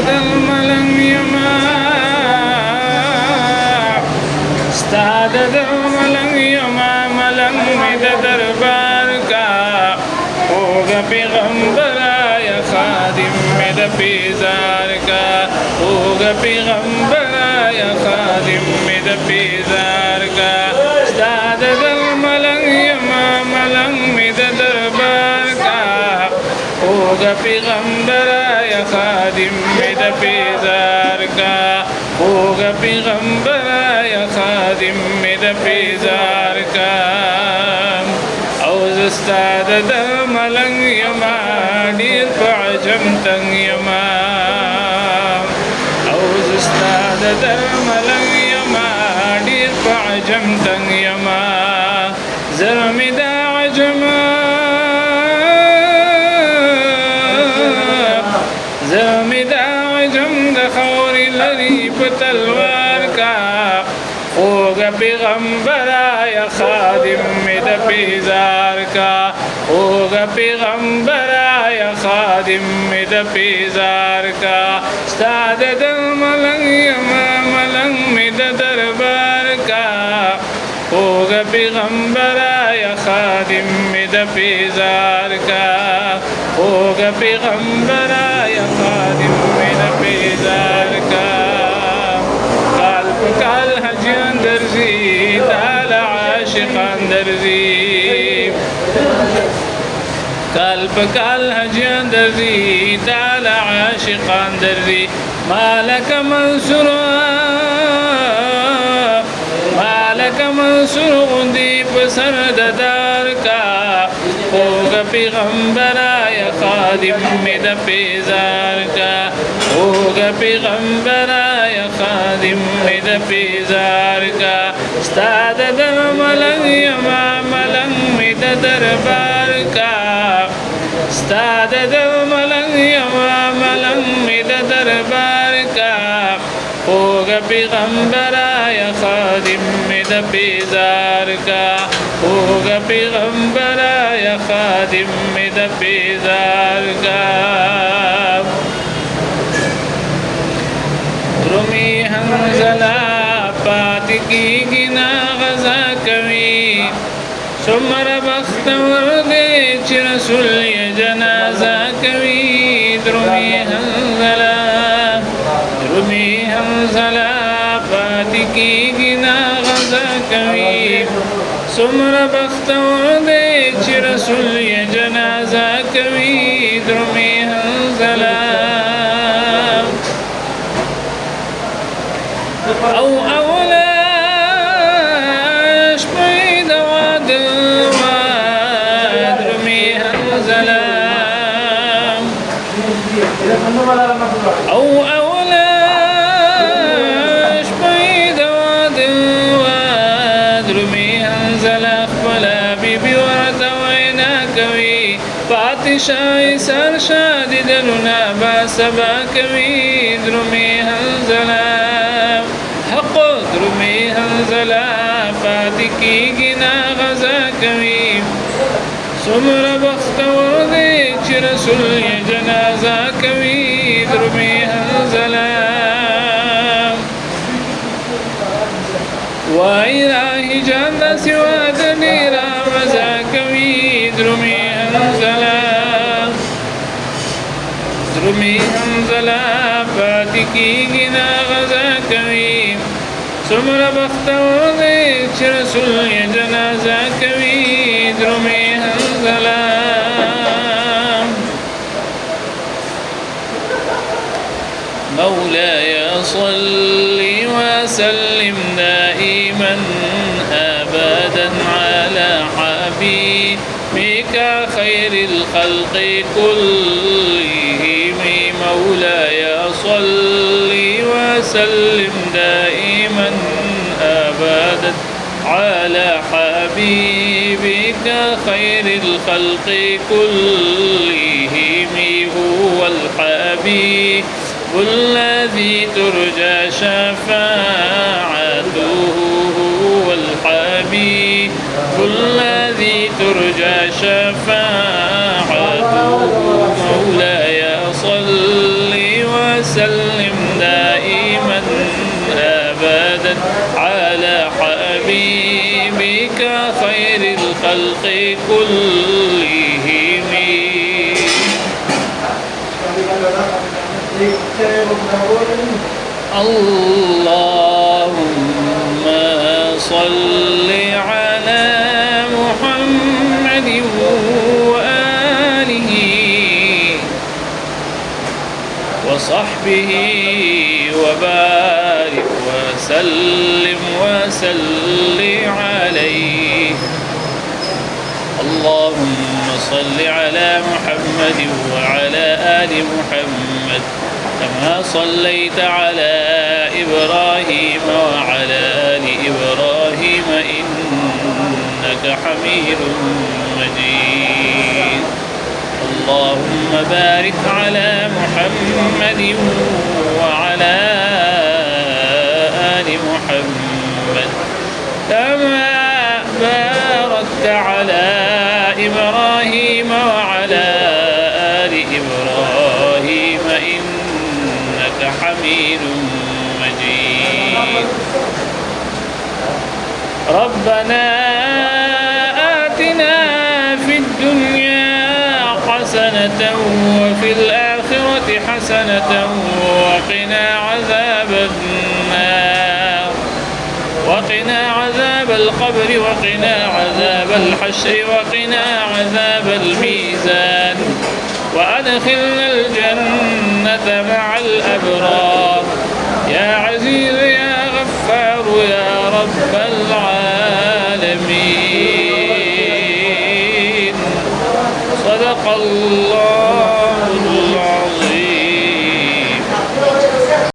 الملنګ یما ستا د ملنګ یما ملنګ مې د دربار کا اوږه پیغمبر یا خادم مې د پیزار کا اوږه پیغمبر یا خادم مې د پیزار کا ستا د ملنګ یما ملنګ مې د دربار کا اوږه پیغمبر یا خادم مې د پیزار کا اوږه پیغمبر یا خادم مې د پیزار کا او زستا د ملنګ یما ډېر په عجم تنګ یما او زستا د ملنګ یما ډېر په عجم تنګ یما زړه مې د عجم زړه مې د عجم د خاورې لري په تلوار کا اوږه پیغمبر یا خادم مې د پیزار کا اوږه پیغمبر یا خادم مې د پیزار کا ستا د ملنګ یما ملنګ مې د دربار کا اوږه پیغمبر یا خادم مې د پیزار کا اوږه پیغمبر یا خادم مې د پیزار کا کال په کال حجیان درځي تال عاشقان درځي کال په کال حجیان درځي تال عاشقان درځي مالک منصور غوندې په سر د دار کا اوږه پیغمبر یا خادم مې د پیزار کا اوږه پیغمبر یا خادم مې د پیزار کا ستا د ملنګ یما ملنګ مې د دربار کا ستا د ملنګ یما ملنګ مې د دربار کا اوږه پیغمبر یا خادم مې د پیزار کا اوږه پیغمبر یا خادم مې د پیزار کا درومي حنزله پاتې کېږي نه غزا کوي څومره بختور دی چې رسول یې جنازه کوي درومي حنزله پاتې کېږي نه غزا کوي څومره بختور دی چې رسول یې جنازه کوي درومي حنزله او اوله شپې د واده وه درومي حنزله او اوله شپې د واده وه درومي حنزله خپله بیبي ورته وینا کوي پاتې شای سر شادیدنونه به سبا کوي درومي حنزله حق درومي حنزله پاتې کېږي نه غزا کوي څومره بختور دی چې رسول یې جنازه کوي درومي حنزله وای راهي جان داسې واده ډېره مزه کوي درومي حنزله درومي حنزله پاتې کېږي نه غزا کوي څومره بختور دی چې رسول یې جنازه کوي درومي حنزله مولاي صل وسلم دائما أبدا على حبيبك خير الخلق كلهم مولاي صل وسلم دائما أبدا على حبيبك خير الخلق كلهم هو الحبيب الذي ترجى شفاعته هو الحبيب الذي ترجى شفاعته مولاي صل وسلم كلهم. اللهم صل على محمد وآله وصحبه وبارك وسلم عليه. اللهم صل على محمد وعلى آل محمد كما صليت على إبراهيم وعلى آل إبراهيم إنك حميد مجيد. اللهم بارك على محمد وعلى آل محمد كما باركت على إبراهيم وعلى آل إبراهيم إنك حميد مجيد. ربنا آتنا في الدنيا حسنة وفي الآخرة حسنة وقنا عذاب النار، وقنا عذاب القبر، وقنا عذاب الحشر، وقنا عذاب الميزان، وأدخلنا الجنة مع الأبرار يا عزيز يا غفار يا رب العالمين. صدق الله